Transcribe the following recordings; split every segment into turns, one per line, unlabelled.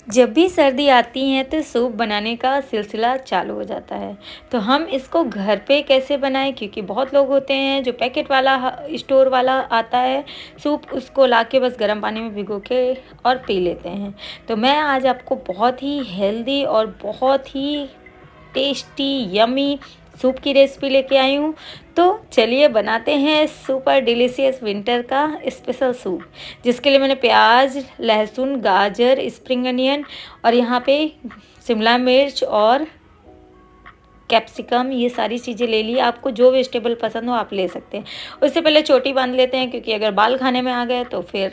जब भी सर्दी आती है तो सूप बनाने का सिलसिला चालू हो जाता है। तो हम इसको घर पे कैसे बनाएं, क्योंकि बहुत लोग होते हैं जो पैकेट वाला स्टोर वाला आता है सूप, उसको लाके बस गर्म पानी में भिगो के और पी लेते हैं। तो मैं आज आपको बहुत ही हेल्दी और बहुत ही टेस्टी यमी सूप की रेसिपी लेके आई हूँ। तो चलिए बनाते हैं सुपर डिलीशियस विंटर का स्पेशल सूप, जिसके लिए मैंने प्याज, लहसुन, गाजर, स्प्रिंग अनियन और यहाँ पे शिमला मिर्च और कैप्सिकम, ये सारी चीज़ें ले ली। आपको जो वेजिटेबल पसंद हो आप ले सकते हैं। उससे पहले चोटी बांध लेते हैं, क्योंकि अगर बाल खाने में आ गए तो फिर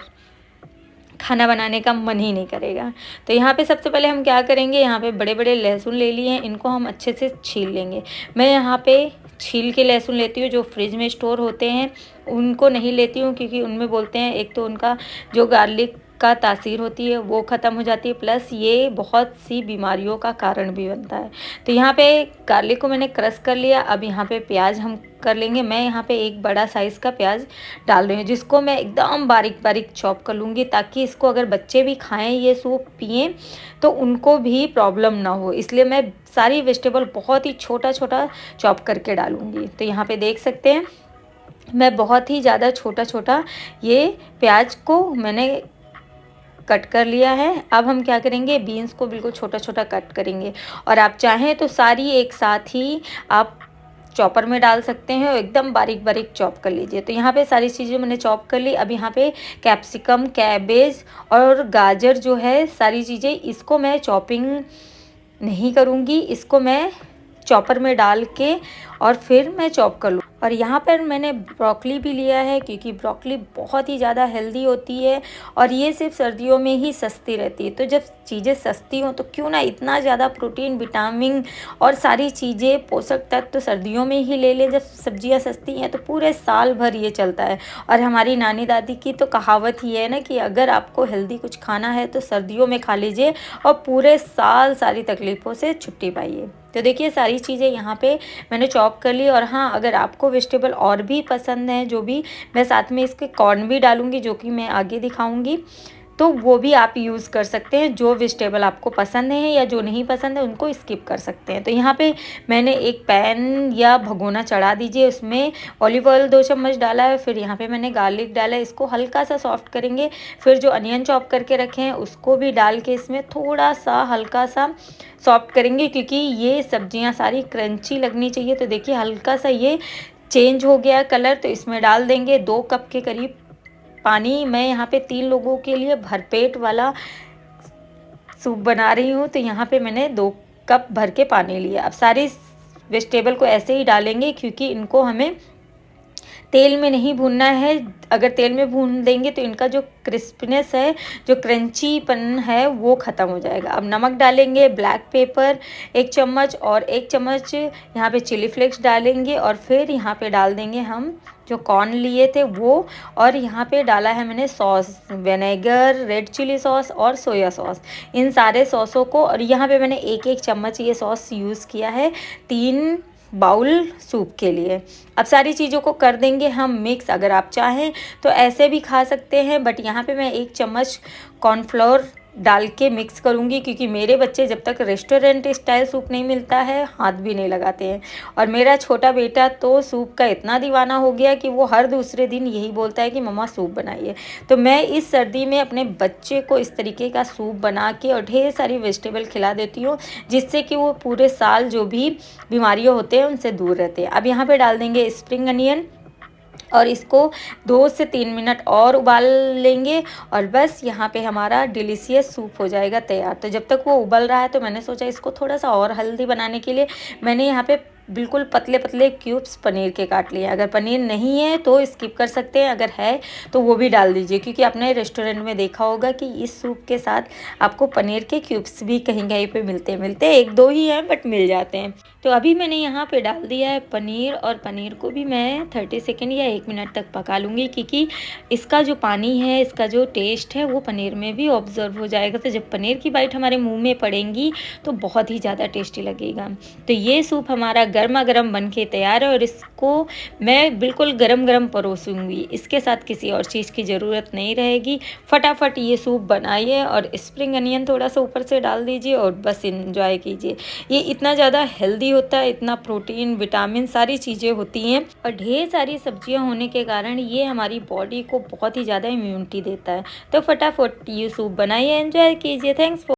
खाना बनाने का मन ही नहीं करेगा। तो यहाँ पे सबसे पहले हम क्या करेंगे, यहाँ पे बड़े बड़े लहसुन ले लिए हैं, इनको हम अच्छे से छील लेंगे। मैं यहाँ पे छील के लहसुन लेती हूँ, जो फ्रिज में स्टोर होते हैं उनको नहीं लेती हूँ, क्योंकि उनमें बोलते हैं एक तो उनका जो गार्लिक का तासीर होती है वो ख़त्म हो जाती है, प्लस ये बहुत सी बीमारियों का कारण भी बनता है। तो यहाँ पे गार्लिक को मैंने क्रश कर लिया। अब यहाँ पे प्याज हम कर लेंगे। मैं यहाँ पे एक बड़ा साइज़ का प्याज डाल रही हूँ, जिसको मैं एकदम बारीक बारीक चॉप कर लूँगी, ताकि इसको अगर बच्चे भी खाएं, ये सूप पिएं, तो उनको भी प्रॉब्लम ना हो। इसलिए मैं सारी वेजिटेबल बहुत ही छोटा छोटा चॉप करके डालूँगी। तो यहाँ पे देख सकते हैं मैं बहुत ही ज़्यादा छोटा छोटा ये प्याज को मैंने कट कर लिया है। अब हम क्या करेंगे, बीन्स को बिल्कुल छोटा छोटा कट करेंगे, और आप चाहें तो सारी एक साथ ही आप चॉपर में डाल सकते हैं और एकदम बारीक बारीक चॉप कर लीजिए। तो यहाँ पे सारी चीज़ें मैंने चॉप कर ली। अब यहाँ पे कैप्सिकम, कैबेज और गाजर जो है, सारी चीज़ें इसको मैं चॉपिंग नहीं करूँगी, इसको मैं चॉपर में डाल के और फिर मैं चॉप कर लूँ। और यहाँ पर मैंने ब्रोकली भी लिया है, क्योंकि ब्रोकली बहुत ही ज़्यादा हेल्दी होती है और ये सिर्फ सर्दियों में ही सस्ती रहती है। तो जब चीज़ें सस्ती हों तो क्यों ना इतना ज़्यादा प्रोटीन, विटामिन और सारी चीज़ें, पोषक तत्व तो सर्दियों में ही ले लें। जब सब्जियाँ सस्ती हैं तो पूरे साल भर ये चलता है। और हमारी नानी दादी की तो कहावत ही है ना कि अगर आपको हेल्दी कुछ खाना है तो सर्दियों में खा लीजिए और पूरे साल सारी तकलीफ़ों से छुट्टी पाइए। तो देखिए सारी चीज़ें यहाँ पे मैंने चॉप कर ली। और हाँ, अगर आपको वेजिटेबल और भी पसंद है, जो भी मैं साथ में इसके कॉर्न भी डालूँगी, जो कि मैं आगे दिखाऊँगी, तो वो भी आप यूज़ कर सकते हैं। जो वेजिटेबल आपको पसंद है या जो नहीं पसंद है उनको स्किप कर सकते हैं। तो यहाँ पे मैंने एक पैन या भगोना चढ़ा दीजिए, उसमें ऑलिव ऑयल 2 चम्मच डाला है। फिर यहाँ पे मैंने गार्लिक डाला है, इसको हल्का सा सॉफ्ट करेंगे। फिर जो अनियन चॉप करके रखे हैं उसको भी डाल के इसमें थोड़ा सा हल्का सा सॉफ्ट करेंगे, क्योंकि ये सब्जियां सारी क्रंची लगनी चाहिए। तो देखिए हल्का सा ये चेंज हो गया कलर, तो इसमें डाल देंगे 2 कप के करीब पानी। मैं यहाँ पे 3 लोगों के लिए भरपेट वाला सूप बना रही हूँ, तो यहाँ पे मैंने 2 कप भर के पानी लिया। अब सारी वेजिटेबल को ऐसे ही डालेंगे, क्योंकि इनको हमें तेल में नहीं भूनना है। अगर तेल में भून देंगे तो इनका जो क्रिस्पीनेस है, जो क्रंचीपन है, वो ख़त्म हो जाएगा। अब नमक डालेंगे, ब्लैक पेपर 1 चम्मच और 1 चम्मच यहाँ पे चिली फ्लेक्स डालेंगे। और फिर यहाँ पे डाल देंगे हम जो कॉर्न लिए थे वो। और यहाँ पे डाला है मैंने sauce, vinegar, red chilli sauce और सोया सॉस, इन सारे सॉसों को। और यहाँ पे मैंने 1-1 चम्मच ये सॉस यूज़ किया है 3 बाउल सूप के लिए। अब सारी चीज़ों को कर देंगे हम मिक्स। अगर आप चाहें तो ऐसे भी खा सकते हैं, बट यहाँ पे मैं 1 चम्मच कॉर्नफ्लोर डाल के मिक्स करूँगी, क्योंकि मेरे बच्चे जब तक रेस्टोरेंट स्टाइल सूप नहीं मिलता है हाथ भी नहीं लगाते हैं। और मेरा छोटा बेटा तो सूप का इतना दीवाना हो गया कि वो हर दूसरे दिन यही बोलता है कि मम्मा सूप बनाइए। तो मैं इस सर्दी में अपने बच्चे को इस तरीके का सूप बना के और ढेर सारी वेजिटेबल खिला देती हूँ, जिससे कि वो पूरे साल जो भी बीमारियाँ होते हैं उनसे दूर रहते हैं। अब यहाँ पे डाल देंगे स्प्रिंग अनियन और इसको 2 से 3 मिनट और उबाल लेंगे, और बस यहाँ पे हमारा डिलीशियस सूप हो जाएगा तैयार। तो जब तक वो उबल रहा है तो मैंने सोचा इसको थोड़ा सा और हेल्दी बनाने के लिए मैंने यहाँ पे बिल्कुल पतले पतले क्यूब्स पनीर के काट लिए। अगर पनीर नहीं है तो स्किप कर सकते हैं, अगर है तो वो भी डाल दीजिए, क्योंकि आपने रेस्टोरेंट में देखा होगा कि इस सूप के साथ आपको पनीर के क्यूब्स भी कहीं कहीं पे मिलते 1-2 ही हैं, बट मिल जाते हैं। तो अभी मैंने यहाँ पे डाल दिया है पनीर, और पनीर को भी मैं 30 सेकेंड या 1 मिनट तक पका लूँगी, क्योंकि इसका जो पानी है, इसका जो टेस्ट है वो पनीर में भी ऑब्जर्व हो जाएगा। तो जब पनीर की बाइट हमारे मुँह में पड़ेंगी तो बहुत ही ज़्यादा टेस्टी लगेगा। तो ये सूप हमारा गर्मा गर्म बन के तैयार है और इसको मैं बिल्कुल गरम गरम परोसूंगी। इसके साथ किसी और चीज़ की ज़रूरत नहीं रहेगी। फटाफट ये सूप बनाइए और स्प्रिंग अनियन थोड़ा सा ऊपर से डाल दीजिए और बस इंजॉय कीजिए। ये इतना ज़्यादा हेल्दी होता है, इतना प्रोटीन, विटामिन, सारी चीज़ें होती हैं और ढेर सारी सब्जियां होने के कारण ये हमारी बॉडी को बहुत ही ज़्यादा इम्यूनिटी देता है। तो फटाफट ये सूप बनाइए, एंजॉय कीजिए। Thanks for